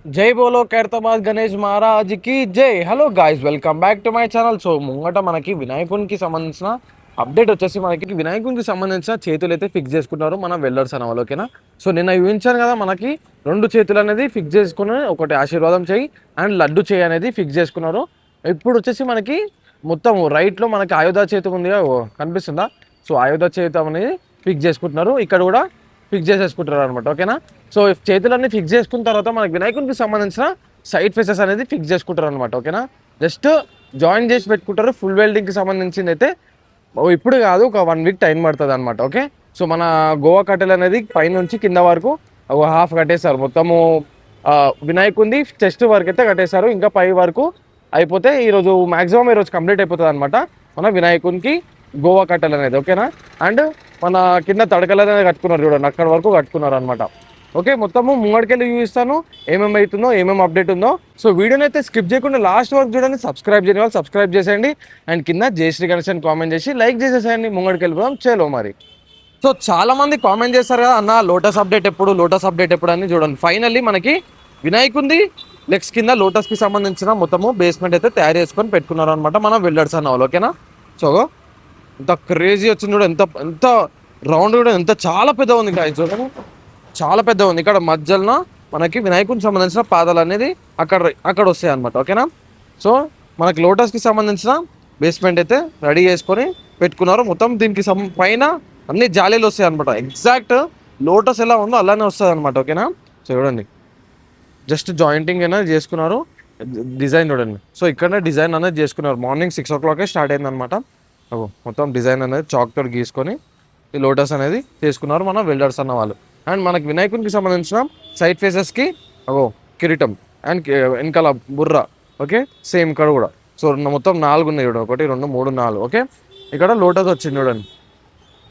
జై బోలో ఖైరతాబాద్ గణేష్ మహారాజ్ కి జై. Hello guys, welcome back to my channel. So ముంగట మనకి వినాయకునికి సంబంధించిన అప్డేట్ వచ్చేసి మనకి వినాయకునికి సంబంధించిన చేతులు అయితే ఫిక్స్ చేసుకుంటారు మన వెల్డర్స్ అన్న వాళ్ళు. ఓకేనా. సో నిన్న చూపించాను కదా, మనకి రెండు చేతులు అనేది ఫిక్స్ చేసుకుని ఒకటి ఆశీర్వాదం చేయి అండ్ లడ్డు చేయి అనేది ఫిక్స్ చేసుకున్నారు. ఇప్పుడు వచ్చేసి మనకి మొత్తం రైట్లో మనకి ఆయుధ చేతి ఉంది కనిపిస్తుందా. సో ఆయుధ చేతి అనేది ఫిక్స్ చేసుకుంటున్నారు, ఇక్కడ కూడా ఫిక్స్ చేసేసుకుంటారు అనమాట. ఓకేనా. సో చేతులన్నీ ఫిక్స్ చేసుకున్న తర్వాత మనకి వినాయకునికి సంబంధించిన సైడ్ ఫేసెస్ అనేది ఫిక్స్ చేసుకుంటారు అనమాట. ఓకేనా. జస్ట్ జాయిన్ చేసి పెట్టుకుంటారు. ఫుల్ వెల్డింగ్కి సంబంధించింది అయితే ఇప్పుడు కాదు, ఒక 1 వీక్ టైం పడుతుంది అనమాట. ఓకే. సో మన గోవా కట్టెలు అనేది పైనుంచి కింద వరకు ఒక హాఫ్ కట్టేస్తారు మొత్తము. వినాయకుంది చెస్ట్ వరకు అయితే కట్టేస్తారు, ఇంకా పై వరకు అయిపోతే ఈరోజు మ్యాక్సిమం ఈరోజు కంప్లీట్ అయిపోతుంది అనమాట మన వినాయకునికి గోవా కట్టెలు అనేది. ఓకేనా. అండ్ మన కింద తడకలు అనేది కట్టుకున్నారు చూడండి, అక్కడ వరకు కట్టుకున్నారు అనమాట. ఓకే. మొత్తము ముంగడికెళ్ళి చూపిస్తాను ఏమేమి అవుతుందో, ఏమేమి అప్డేట్ ఉందో. సో వీడియోని అయితే స్కిప్ చేయకుండా లాస్ట్ వరకు చూడండి. సబ్స్క్రైబ్ చేయని వాళ్ళు సబ్స్క్రైబ్ చేసేయండి అండ్ కింద జై శ్రీ గణేష్ అని కామెంట్ చేసి లైక్ చేసేసేయండి. ముంగడికెళ్ళిపోదాం చేలో మరి. సో చాలా మంది కామెంట్ చేస్తారు కదా, అన్న లోటస్ అప్డేట్ ఎప్పుడు, లోటస్ అప్డేట్ ఎప్పుడు అని. చూడండి, ఫైనల్లీ మనకి వినాయకుంది లెగ్స్ కింద లోటస్కి సంబంధించిన మొత్తము బేస్మెంట్ అయితే తయారు చేసుకొని పెట్టుకున్నారు అనమాట మన వెల్డర్స్ అన్న వాళ్ళు. ఓకేనా. సో ఎంత క్రేజీ వచ్చింది కూడా, ఎంత ఎంత రౌండ్ కూడా ఎంత చాలా పెద్ద ఉంది గాయస్. చూడండి, చాలా పెద్ద ఉంది. ఇక్కడ మధ్యలో మనకి వినాయకునికి సంబంధించిన పాదాలు అనేది అక్కడ అక్కడ వస్తాయి అనమాట. ఓకేనా. సో మనకి లోటస్కి సంబంధించిన బేస్మెంట్ అయితే రెడీ చేసుకొని పెట్టుకున్నారు. మొత్తం దీనికి పైన అన్ని జాలీలు వస్తాయి అనమాట. ఎగ్జాక్ట్ లోటస్ ఎలా ఉందో అలానే వస్తుంది అనమాట. ఓకేనా. సో చూడండి, జస్ట్ జాయింటింగ్ అనేది చేసుకున్నారు. డిజైన్ చూడండి. సో ఇక్కడనే డిజైన్ అనేది చేసుకున్నారు. మార్నింగ్ 6 o'clock స్టార్ట్ అయిందనమాట. మొత్తం డిజైన్ అనేది చాక్ తోటి గీసుకొని ఈ లోటస్ అనేది చేసుకున్నారు మన వెల్డర్స్ అన్న వాళ్ళు. అండ్ మనకి వినాయకునికి సంబంధించిన సైడ్ ఫేసెస్కి కిరీటం అండ్ వెనకాల బుర్ర. ఓకే. సేమ్ ఇక్కడ కూడా. సో మొత్తం 4 ఉన్నాయి చూడండి, 1 2 3 4. ఓకే. ఇక్కడ లోటస్ వచ్చింది చూడండి.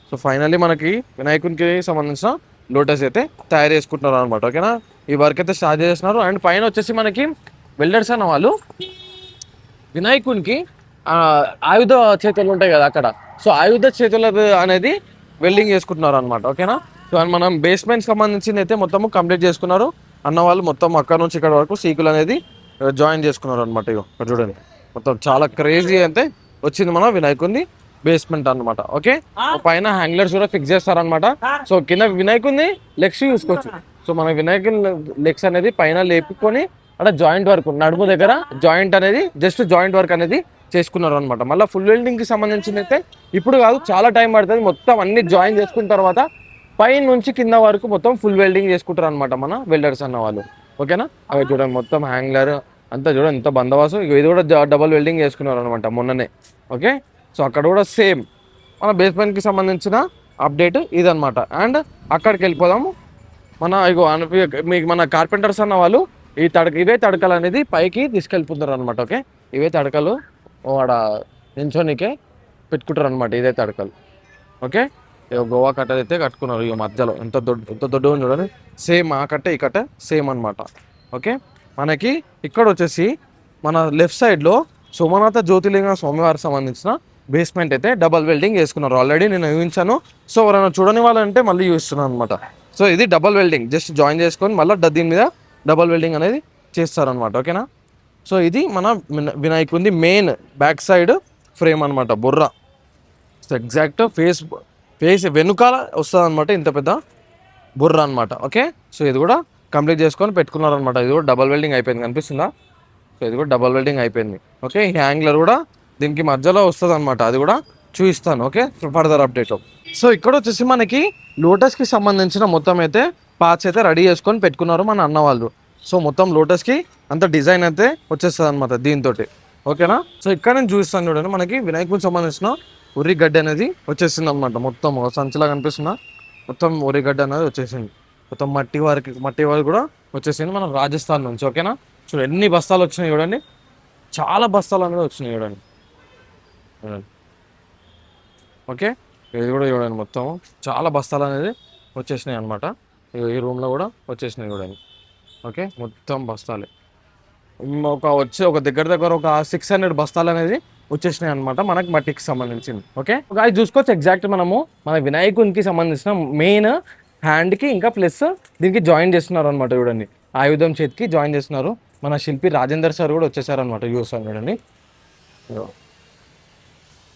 సో ఫైనల్లీ మనకి వినాయకునికి సంబంధించిన లోటస్ అయితే తయారు చేసుకుంటున్నారు అనమాట. ఓకేనా. ఈ వర్క్ అయితే స్టార్ట్ చేస్తున్నారు. అండ్ పైన వచ్చేసి మనకి వెల్డర్స్ అన్న వాళ్ళు వినాయకునికి ఆయుధ చేతులు ఉంటాయి కదా అక్కడ. సో ఆయుధ చేతులు అనేది వెల్డింగ్ చేసుకుంటున్నారు అనమాట. ఓకేనా. సో మనం బేస్మెంట్ సంబంధించింది అయితే మొత్తము కంప్లీట్ చేసుకున్నారు అన్న వాళ్ళు. మొత్తం అక్కడ నుంచి ఇక్కడ వరకు సీకులు అనేది జాయిన్ చేసుకున్నారు అనమాట. ఇగో ఇక్కడ చూడండి, మొత్తం చాలా క్రేజీ అయితే వచ్చింది మన వినాయకుని బేస్మెంట్ అనమాట. ఓకే. పైన హ్యాంగ్లర్స్ కూడా ఫిక్స్ చేస్తారనమాట. సో కింద వినాయకుని లెగ్స్ చూసుకోవచ్చు. సో మన వినాయకుని లెగ్స్ అనేది పైన లేపుకొని అక్కడ జాయింట్ వర్క్ నడుము దగ్గర జాయింట్ అనేది జస్ట్ జాయింట్ వర్క్ అనేది చేసుకున్నారు అనమాట. మళ్ళీ ఫుల్ వెల్డింగ్కి సంబంధించింది అయితే ఇప్పుడు కాదు, చాలా టైం పడుతుంది. మొత్తం అన్ని జాయిన్ చేసుకున్న తర్వాత పైన నుంచి కింద వరకు మొత్తం ఫుల్ వెల్డింగ్ చేసుకుంటారు అనమాట మన వెల్డర్స్ అన్న వాళ్ళు. ఓకేనా. అవి చూడండి, మొత్తం హ్యాంగ్లర్ అంతా చూడండి ఎంత బందోబస్తు. ఇది కూడా డబల్ వెల్డింగ్ చేసుకున్నారు అనమాట మొన్ననే. ఓకే. సో అక్కడ కూడా సేమ్ మన బేస్మెంట్కి సంబంధించిన అప్డేట్ ఇదనమాట. అండ్ అక్కడికి వెళ్ళిపోదాము. మీకు మన కార్పెంటర్స్ అన్న వాళ్ళు ఇవే తడకలు అనేది పైకి తీసుకెళ్ళిపోతారు అనమాట. ఓకే. ఇవే తడకలు వాడ నించోనికే పెట్టుకుంటారు అనమాట, ఇదే తడకలు. ఓకే. గోవా కట్ట అయితే కట్టుకున్నారు. ఇక మధ్యలో ఎంత దొడ్డు ఉంది చూడండి. సేమ్ ఆ కట్ట ఈ కట్ట సేమ్ అనమాట. ఓకే. మనకి ఇక్కడ వచ్చేసి మన లెఫ్ట్ సైడ్లో సోమనాథ జ్యోతిర్లింగ స్వామివారికి సంబంధించిన బేస్మెంట్ అయితే డబల్ వెల్డింగ్ వేసుకున్నారు. ఆల్రెడీ నేను చూపించాను. సో ఎవరైనా చూడని వాళ్ళంటే మళ్ళీ చూపిస్తున్నాను అనమాట. సో ఇది డబల్ వెల్డింగ్, జస్ట్ జాయిన్ చేసుకొని మళ్ళీ దీని మీద డబల్ వెల్డింగ్ అనేది చేస్తారనమాట. ఓకేనా. సో ఇది మన వినాయకుడి మెయిన్ బ్యాక్ సైడ్ ఫ్రేమ్ అనమాట, బుర్ర. సో ఎగ్జాక్ట్ ఫేస్ వెనుకాల వస్తుంది అనమాట, ఇంత పెద్ద బుర్ర అనమాట. ఓకే. సో ఇది కూడా కంప్లీట్ చేసుకొని పెట్టుకున్నారనమాట. ఇది కూడా డబల్ వెల్డింగ్ అయిపోయింది, కనిపిస్తుందా. సో ఇది కూడా డబల్ వెల్డింగ్ అయిపోయింది. ఓకే. ఈ హ్యాంగ్లర్ కూడా దీనికి మధ్యలో వస్తుంది అనమాట, అది కూడా చూపిస్తాను. ఓకే. Further update. సో ఇక్కడ వచ్చేసి మనకి లోటస్కి సంబంధించిన మొత్తం అయితే పార్ట్స్ అయితే రెడీ చేసుకొని పెట్టుకున్నారు మన అన్న వాళ్ళు. సో మొత్తం లోటస్కి అంత డిజైన్ అయితే వచ్చేస్తుంది అనమాట దీంతో. ఓకేనా. సో ఇక్కడ నేను చూపిస్తాను చూడండి, మనకి వినాయకుడికి సంబంధించిన ఉర్రిగడ్డ అనేది వచ్చేసింది అనమాట. మొత్తం సంచిలా కనిపిస్తున్నా, మొత్తం ఉర్రిగడ్డ అనేది వచ్చేసింది. మొత్తం మట్టి వారికి కూడా వచ్చేసింది మన రాజస్థాన్ నుంచి. ఓకేనా. చూడండి ఎన్ని బస్తాలు వచ్చినాయి చూడండి, చాలా బస్తాలు అనేది వచ్చినాయి చూడండి. ఓకే. ఇది కూడా చూడండి, మొత్తం చాలా బస్తాలు అనేది వచ్చేసినాయి అనమాట. ఈ రూమ్లో కూడా వచ్చేసినాయి చూడండి. ఓకే. మొత్తం బస్తాలే ఒక దగ్గర ఒక 600 బస్తాలు అనేది వచ్చేసినాయి అనమాట మనకి మట్టికి సంబంధించింది. ఓకే. అది చూసుకోవచ్చు. ఎగ్జాక్ట్ మనము మన వినాయకునికి సంబంధించిన మెయిన్ హ్యాండ్కి ఇంకా ప్లస్ దీనికి జాయిన్ చేస్తున్నారు అనమాట చూడండి. ఆయుధం చేతికి జాయిన్ చేస్తున్నారు. మన శిల్పి రాజేందర్ సార్ కూడా వచ్చేసారనమాట. చూస్తాను చూడండి,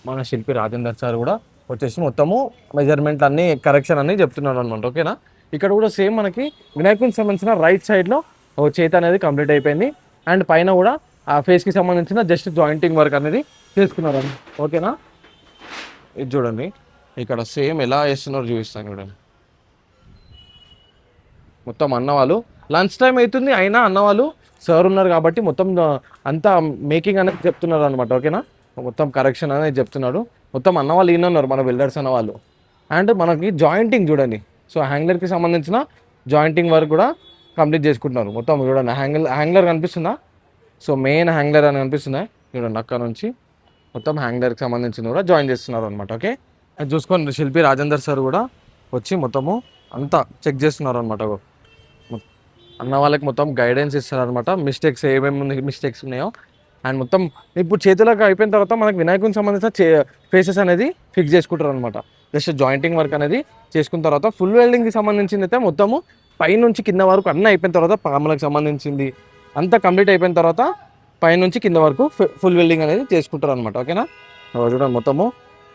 మన శిల్పి రాజేందర్ సార్ కూడా వచ్చేసి మొత్తము మెజర్మెంట్ అన్ని కరెక్షన్ అన్ని చెప్తున్నారు అనమాట. ఓకేనా, ఇక్కడ కూడా సేమ్ మనకి వినాయకునికి సంబంధించిన రైట్ సైడ్లో చేతి అనేది కంప్లీట్ అయిపోయింది. అండ్ పైన కూడా ఆ ఫేస్కి సంబంధించిన జస్ట్ జాయింటింగ్ వర్క్ అనేది చేసుకున్నారు. ఓకేనా, ఇది చూడండి ఇక్కడ సేమ్ ఎలా వేస్తున్నారో చూపిస్తాను చూడండి. మొత్తం అన్నవాళ్ళు లంచ్ టైం అవుతుంది, అయినా అన్నవాళ్ళు సార్ ఉన్నారు కాబట్టి మొత్తం అంతా మేకింగ్ అనేది చెప్తున్నారు అనమాట. ఓకేనా, మొత్తం కరెక్షన్ అనేది చెప్తున్నాడు. మొత్తం అన్నవాళ్ళు ఈయన ఉన్నారు మన బిల్డర్స్ అన్నవాళ్ళు. అండ్ మనకి జాయింటింగ్ చూడండి, సో హ్యాంగ్లర్కి సంబంధించిన జాయింటింగ్ వర్క్ కూడా కంప్లీట్ చేసుకుంటున్నారు. మొత్తం చూడండి, హ్యాంగ్లర్ కనిపిస్తుందా? సో మెయిన్ హ్యాంగ్లర్ అని కనిపిస్తుందా చూడండి, అక్కడ నుంచి మొత్తం హ్యాంగ్లర్కి సంబంధించిన కూడా జాయిన్ చేస్తున్నారు అనమాట. ఓకే, అది చూసుకోండి, శిల్పి రాజేందర్ సార్ కూడా వచ్చి మొత్తము అంతా చెక్ చేస్తున్నారు అనమాట. అన్న వాళ్ళకి మొత్తం గైడెన్స్ ఇస్తున్నారు అనమాట, మిస్టేక్స్ ఏమేమి మిస్టేక్స్ ఉన్నాయో. అండ్ మొత్తం ఇప్పుడు చేతులకు అయిపోయిన తర్వాత మనకి వినాయకునికి సంబంధించిన ఫేసెస్ అనేది ఫిక్స్ చేసుకుంటారు అనమాట. జస్ట్ జాయింటింగ్ వర్క్ అనేది చేసుకున్న తర్వాత ఫుల్ వెల్డింగ్కి సంబంధించింది అయితే మొత్తము పైనుంచి కింద వరకు అన్నీ అయిపోయిన తర్వాత పాములకు సంబంధించింది అంతా కంప్లీట్ అయిపోయిన తర్వాత పైనుంచి కింద వరకు ఫుల్ వెల్డింగ్ అనేది చేసుకుంటారు అనమాట. ఓకేనా, చూడండి మొత్తము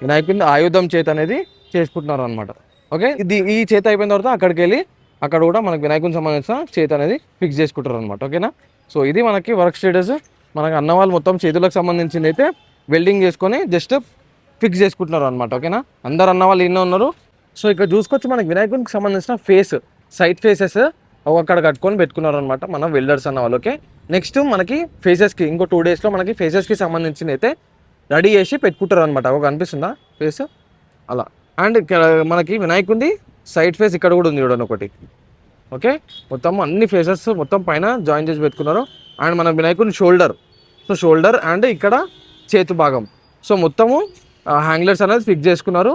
వినాయకుని ఆయుధం చేతి అనేది చేసుకుంటున్నారు అనమాట. ఓకే, ఈ చేతి అయిపోయిన తర్వాత అక్కడికి వెళ్ళి అక్కడ కూడా మనకి వినాయకునికి సంబంధించిన చేతి అనేది ఫిక్స్ చేసుకుంటారు అనమాట. ఓకేనా, సో ఇది మనకి వర్క్ స్టేటస్. మనకి అన్నవాళ్ళు మొత్తం చేతులకు సంబంధించింది అయితే వెల్డింగ్ చేసుకొని జస్ట్ ఫిక్స్ చేసుకుంటున్నారు అనమాట. ఓకేనా, అందరు అన్నవాళ్ళు ఎన్నో ఉన్నారు. సో ఇక్కడ చూసుకోవచ్చు మనకి వినాయకునికి సంబంధించిన ఫేస్ సైడ్ ఫేసెస్ అక్కడ కట్టుకొని పెట్టుకున్నారు అనమాట మన వెల్డర్స్ అన్న వాళ్ళు. ఓకే, నెక్స్ట్ మనకి ఫేసెస్కి ఇంకో 2 డేస్లో మనకి ఫేసెస్కి సంబంధించిన అయితే రెడీ చేసి పెట్టుకుంటారు అనమాట. ఒక కనిపిస్తుందా ఫేస్ అలా. అండ్ ఇక్కడ మనకి వినాయకుడి సైడ్ ఫేస్ ఇక్కడ కూడా ఉంది చూడండి ఒకటి. ఓకే, మొత్తం అన్ని ఫేసెస్ మొత్తం పైన జాయిన్ చేసి పెట్టుకున్నారు. అండ్ మన వినాయకుడి షోల్డర్ అండ్ ఇక్కడ చేతు భాగం సో మొత్తము హ్యాంగ్లర్స్ అనేది ఫిక్స్ చేసుకున్నారు.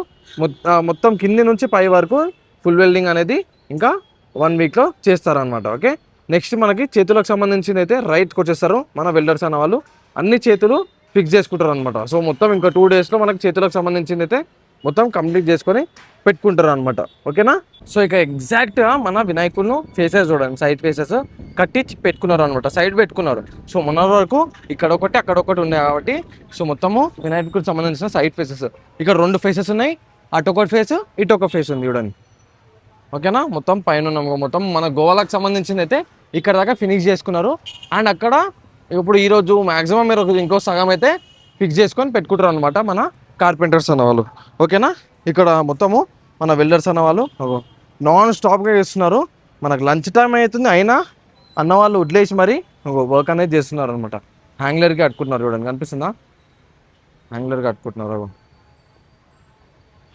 మొత్తం కింది నుంచి పై వరకు ఫుల్ వెల్డింగ్ అనేది ఇంకా 1 వీక్లో చేస్తారనమాట. ఓకే, నెక్స్ట్ మనకి చేతులకు సంబంధించింది అయితే రైట్కి వచ్చేస్తారు మన వెల్డర్స్ అన్న వాళ్ళు, అన్ని చేతులు ఫిక్స్ చేసుకుంటారు అనమాట. సో మొత్తం ఇంకా 2 డేస్లో మనకి చేతులకు సంబంధించింది అయితే మొత్తం కంప్లీట్ చేసుకొని పెట్టుకుంటారు అనమాట. ఓకేనా, సో ఇక ఎగ్జాక్ట్గా మన వినాయకులను ఫేసెస్ చూడండి, సైడ్ ఫేసెస్ కట్టి పెట్టుకున్నారు అనమాట, సైడ్ పెట్టుకున్నారు. సో మన వరకు ఇక్కడ ఒకటి అక్కడ ఒకటి ఉన్నాయి కాబట్టి సో మొత్తము వినాయకుడికి సంబంధించిన సైడ్ ఫేసెస్ ఇక్కడ 2 ఫేసెస్ ఉన్నాయి, అటు ఒక ఫేస్ ఇటు ఒక ఫేస్ ఉంది చూడండి. ఓకేనా, మొత్తం పైన మొత్తం మన గోవాలకు సంబంధించింది అయితే ఇక్కడ దాకా ఫినిష్ చేసుకున్నారు. అండ్ అక్కడ ఇప్పుడు ఈరోజు మ్యాక్సిమం మీరు ఇంకో సగం అయితే ఫిక్స్ చేసుకొని పెట్టుకుంటారు అనమాట మన కార్పెంటర్స్ అన్నవాళ్ళు. ఓకేనా, ఇక్కడ మొత్తము మన వెల్డర్స్ అన్నవాళ్ళు నాన్ స్టాప్గా చేస్తున్నారు. మనకు లంచ్ టైం అవుతుంది అయినా అన్నవాళ్ళు వదిలేసి మరి వర్క్ అనేది చేస్తున్నారు అనమాట. హ్యాంగ్లర్కి కట్టుకుంటున్నారు చూడండి, కనిపిస్తుందా? హ్యాంగ్లర్కి కట్టుకుంటున్నారు,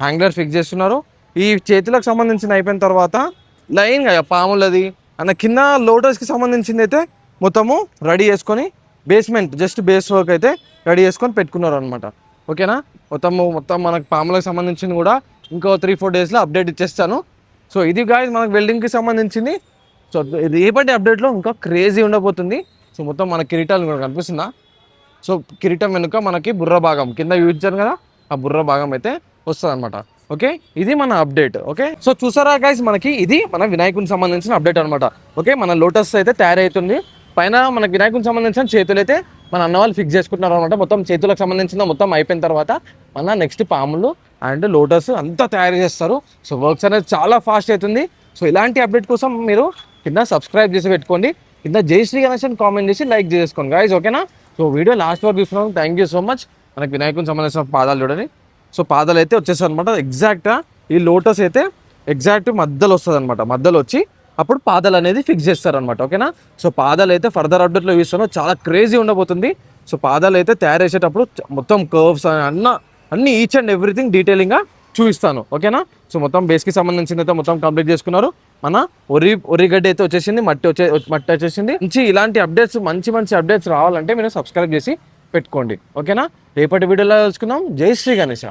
హ్యాంగ్లర్ ఫిక్స్ చేస్తున్నారు. ఈ చేతులకు సంబంధించిన అయిపోయిన తర్వాత లైన్గా పాములది అన్న కింద లోటస్కి సంబంధించింది అయితే మొత్తము రెడీ చేసుకొని బేస్మెంట్ జస్ట్ బేస్ వర్క్ అయితే రెడీ చేసుకొని పెట్టుకున్నారు అనమాట. ఓకేనా, మొత్తం మనకు పాములకు సంబంధించింది కూడా ఇంకో 3-4 డేస్లో అప్డేట్ ఇచ్చేస్తాను. సో ఇది గాయ్స్ మనకు వెల్డింగ్కి సంబంధించింది. సో రేపటి అప్డేట్లో ఇంకా క్రేజీ ఉండబోతుంది. సో మొత్తం మన కిరీటాలు కూడా కనిపిస్తుందా? సో కిరీటం వెనుక మనకి బుర్ర భాగం కింద యూజ్ చేయాలి కదా, ఆ బుర్ర భాగం అయితే వస్తుంది అనమాట. ఓకే, ఇది మన అప్డేట్. ఓకే, సో చూసారా గైస్, మనకి ఇది మన వినాయకునికి సంబంధించిన అప్డేట్ అనమాట. ఓకే, మన లోటస్ అయితే తయారవుతుంది. పైన మనకి వినాయకునికి సంబంధించిన చేతులు అయితే మన అన్న వాళ్ళు ఫిక్స్ చేసుకుంటున్నారు అనమాట. మొత్తం చేతులకు సంబంధించిన మొత్తం అయిపోయిన తర్వాత మన నెక్స్ట్ పాములు అండ్ లోటస్ అంతా తయారు చేస్తారు. సో వర్క్స్ అనేది చాలా ఫాస్ట్ అవుతుంది. సో ఇలాంటి అప్డేట్ కోసం మీరు కింద సబ్స్క్రైబ్ చేసి పెట్టుకోండి, కింద జై శ్రీ గణేష్ అని కామెంట్ చేసి లైక్ చేసుకోండి గైస్. ఓకేనా, సో వీడియో లాస్ట్ వరకు చూస్తున్నాం. Thank you so much. మనకి వినాయకునికి సంబంధించిన పాదాలు చూడండి. సో పాదాలు అయితే వచ్చేస్తాయి అనమాట. ఎగ్జాక్ట్గా ఈ లోటస్ అయితే ఎగ్జాక్ట్ మధ్యలో వస్తుంది అనమాట. మధ్యలో వచ్చి అప్పుడు పాదాలు అనేది ఫిక్స్ చేస్తారనమాట. ఓకేనా, సో పాదాలు అయితే ఫర్దర్ అప్డేట్లో చూస్తాను, చాలా క్రేజీ ఉండబోతుంది. సో పాదాలు అయితే తయారు చేసేటప్పుడు మొత్తం కర్వ్స్ అన్ని ఈచ్ అండ్ ఎవ్రీథింగ్ డీటెయిలింగ్గా చూపిస్తాను. ఓకేనా, సో మొత్తం బేస్కి సంబంధించింది అయితే మొత్తం కంప్లీట్ చేసుకున్నారు. మన ఒరిగడ్డి అయితే వచ్చేసింది, మట్టి వచ్చేసింది. ఇలాంటి అప్డేట్స్ మంచి అప్డేట్స్ రావాలంటే మీరు సబ్స్క్రైబ్ చేసి పెట్టుకోండి. ఓకేనా, రేపటి వీడియోలో తెలుసుకుందాం. జై శ్రీ గణేష.